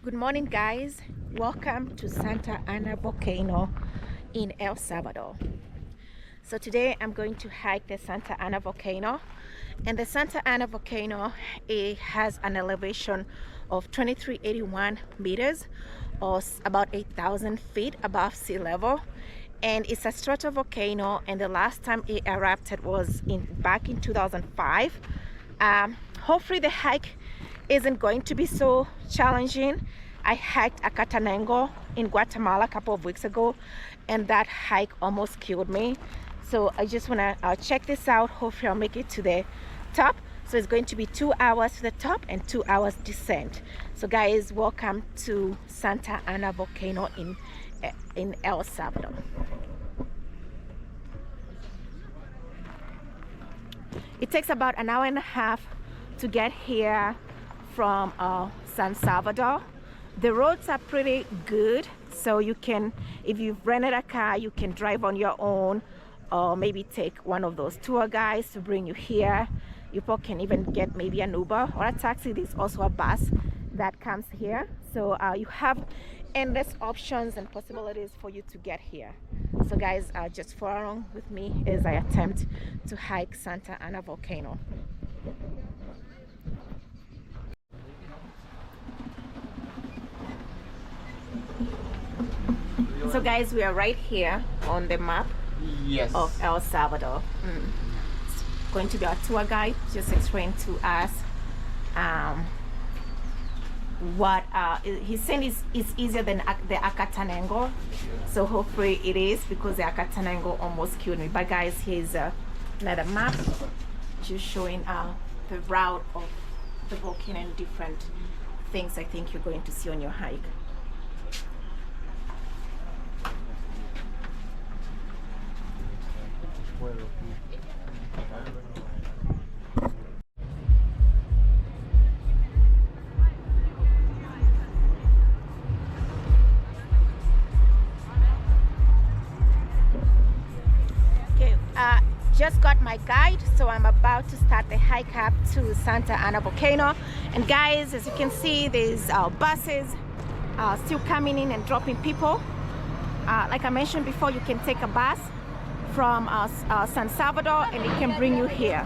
Good morning, guys. Welcome to Santa Ana Volcano in El Salvador. So today I'm going to hike the Santa Ana Volcano, and the Santa Ana Volcano, it has an elevation of 2381 meters, or about 8,000 feet above sea level, and it's a stratovolcano, and the last time it erupted was back in 2005. Hopefully the hike isn't going to be so challenging. I hiked Acatenango in Guatemala a couple of weeks ago, and that hike almost killed me. So I just want to check this out. Hopefully I'll make it to the top. So it's going to be 2 hours to the top and 2 hours descent. So guys, welcome to Santa Ana Volcano in El Salvador. It takes about an hour and a half to get here from San Salvador. The roads are pretty good, so you can, if you've rented a car, you can drive on your own, or maybe take one of those tour guides to bring you here. You can even get maybe an Uber or a taxi. There's also a bus that comes here, so you have endless options and possibilities for you to get here. So guys, just follow along with me as I attempt to hike Santa Ana Volcano. So guys, we are right here on the map of El Salvador. It's going to be our tour guide, just explain to us what he's saying is easier than the Acatenango. So hopefully it is, because the Acatenango almost killed me. But guys, here's another map just showing the route of the volcano and different things I think you're going to see on your hike. Just got my guide, so I'm about to start the hike up to Santa Ana Volcano. And guys, as you can see, there's buses still coming in and dropping people. Like I mentioned before, you can take a bus from San Salvador and it can bring you here.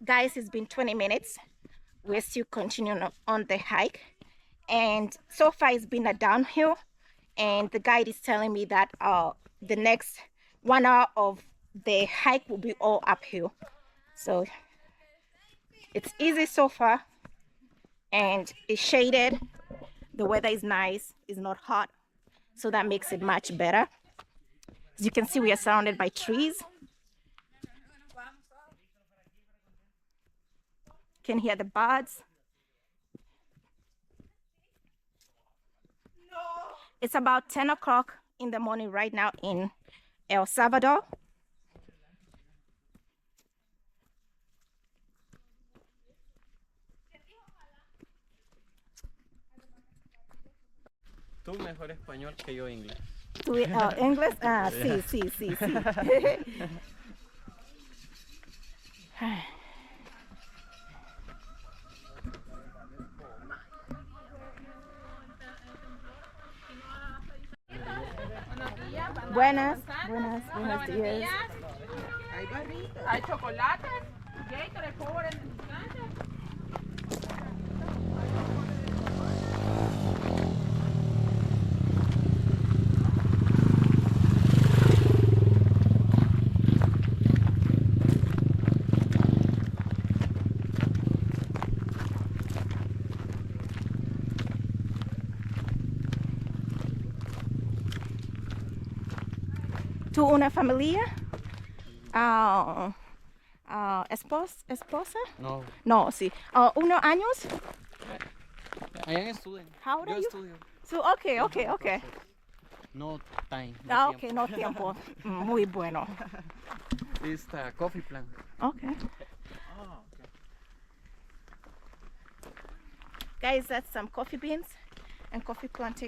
Guys, it's been 20 minutes. We're still continuing on the hike, and so far it's been a downhill, and the guide is telling me that the next 1 hour of the hike will be all uphill. So it's easy so far, and it's shaded. The weather is nice, it's not hot, so that makes it much better. As you can see, we are surrounded by trees. You can hear the birds. It's about 10 o'clock in the morning right now in El Salvador. Tú mejor español que yo inglés. ¿Tú inglés? Ah, sí, sí, sí, sí. Buenas, buenas, buenos días. Hay barritas. Hay chocolates. Gatorade, Power en el ¿Tú una familia? ¿Esposa? No. No, sí. ¿Unos años? I am a student. How old are Yo you? estudio. So, okay. No time. Ah, okay, no tiempo. Muy bueno. It's a coffee plant. Okay. Guys, that's some coffee beans and coffee plants.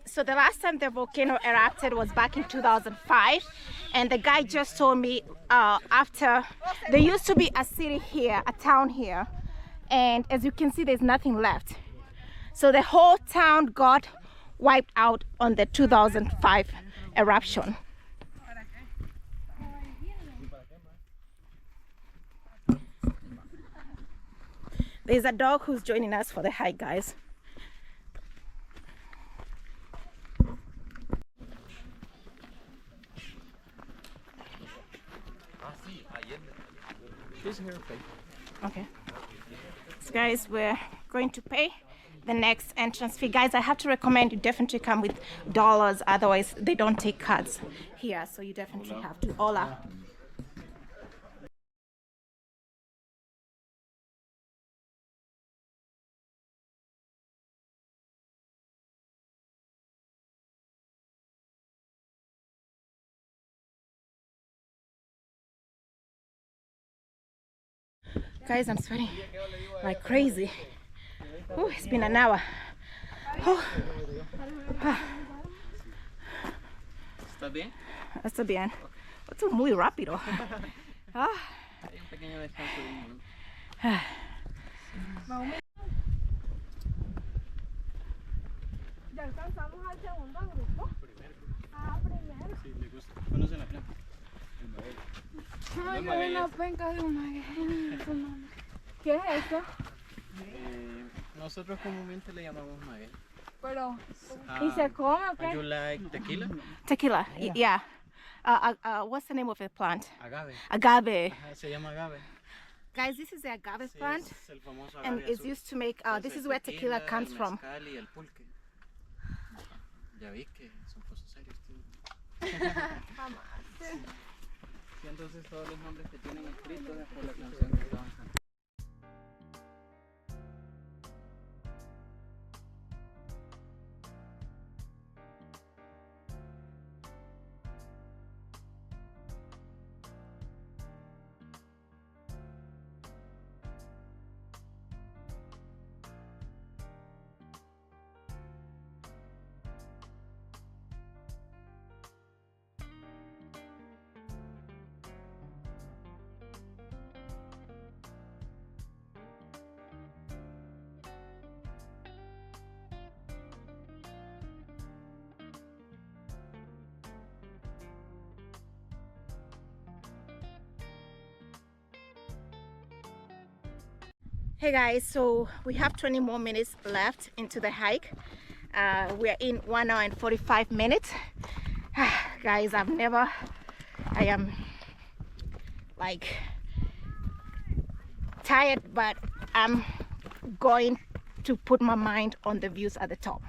So the last time the volcano erupted was back in 2005, and the guy just told me after there used to be a city here, a town here, and as you can see, there's nothing left. So the whole town got wiped out on the 2005 eruption. There's a dog who's joining us for the hike, guys. Okay. So guys, we're going to pay the next entrance fee. Guys, I have to recommend you definitely come with dollars, otherwise they don't take cards here, so you definitely have to. Hola. Guys, I'm sweating like crazy. Ooh, it's been an hour. Oh. ¿Estás bien? Está bien. Esto es muy rápido. Ah. Hay un pequeño descanso de un minuto. ¿Ya alcanzamos al segundo grupo? Primero. Sí, le gusta. ¿Conocen la planta? Ay, hay una penca de un maguey. ¿Qué es eso? Nosotros comúnmente le llamamos maguey. Pero, ¿y se come o Do you qué? like tequila? Tequila, yeah. What's the name of the plant? Agave. Agave. Ajá, se llama agave. Guys, this is the agave Sí, plant, es el famoso agave and it's azul. used to make, this El is where tequila comes el from. mezcal y el pulque. Ya vi que son cosas serias. Jamás. Y entonces todos los nombres que tienen escritos es por la canción que estaban cantando. Hey guys, so we have 20 more minutes left into the hike. We're in 1 hour and 45 minutes. Guys, I am like tired, but I'm going to put my mind on the views at the top.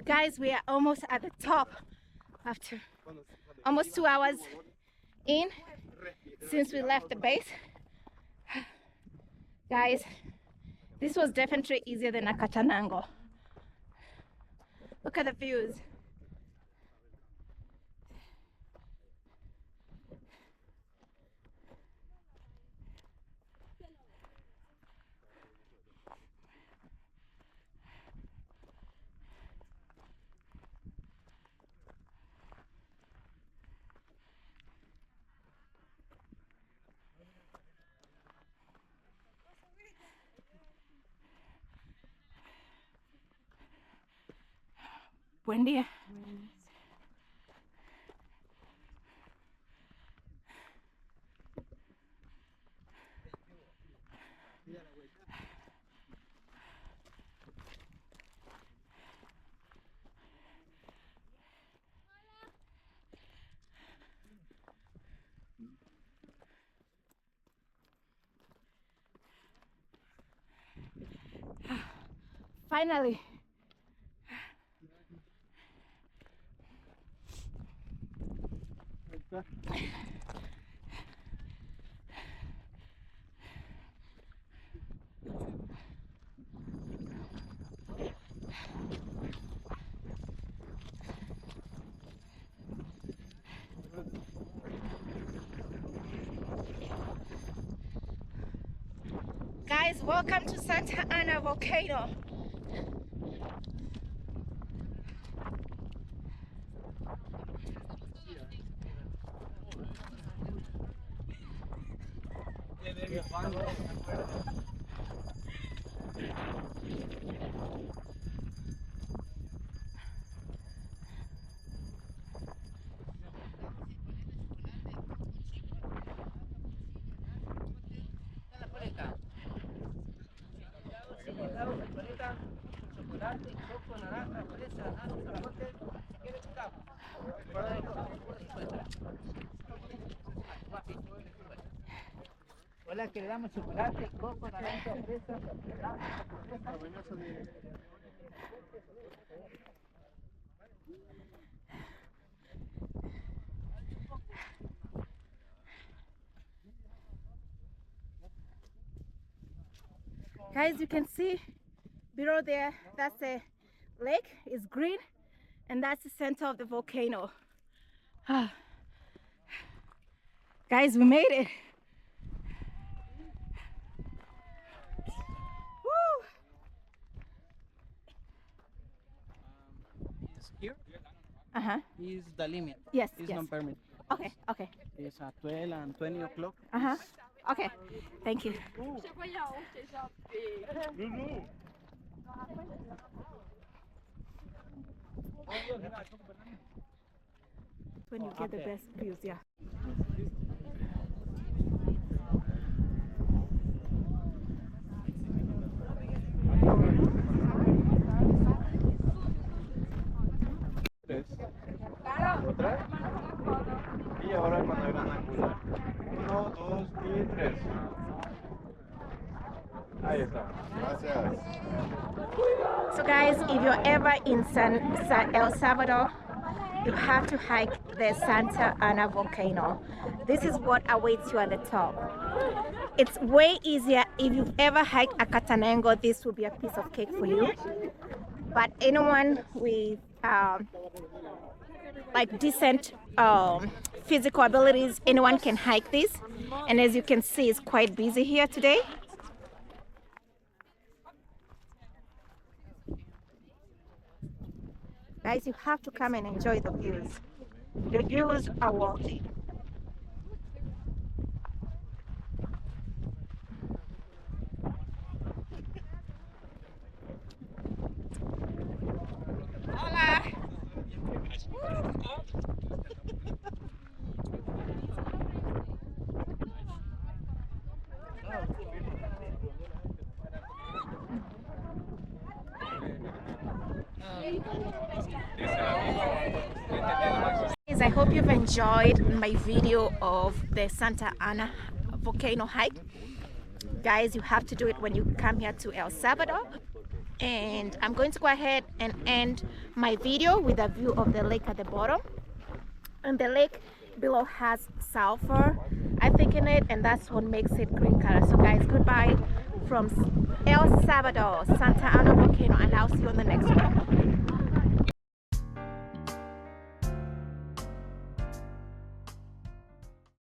Guys, we are almost at the top after almost 2 hours in since we left the base. Guys, this was definitely easier than Acatenango. Look at the views. Buen día. Finally. Guys, welcome to Santa Ana Volcano. Hola, que le damos chocolate, coco, naranja, fresa, Guys, you can see below there, that's a lake, it's green, and that's the center of the volcano. Guys, we made it. Woo! Here Is the limit. Yes, It's yes. not permit. Okay, okay. It's at 12 and 20 o'clock. Okay, thank you. when you get the best views. Yeah. Otra. Y ahora el manual angular. 1, 2 y 3. Ahí está. Gracias. So guys, if you're ever in El Salvador, you have to hike the Santa Ana volcano. This is what awaits you at the top. It's way easier. If you've ever hiked Acatenango, this will be a piece of cake for you. But anyone with like decent physical abilities, anyone can hike this. And as you can see, it's quite busy here today. Guys, you have to come and enjoy the views. The views are worth it. Hola. I hope you've enjoyed my video of the Santa Ana volcano hike. Guys, you have to do it when you come here to El Salvador. And I'm going to go ahead and end my video with a view of the lake at the bottom. And the lake below has sulfur, I think, in it, and that's what makes it green color. So guys, goodbye from El Salvador, Santa Ana volcano, and I'll see you on the next one.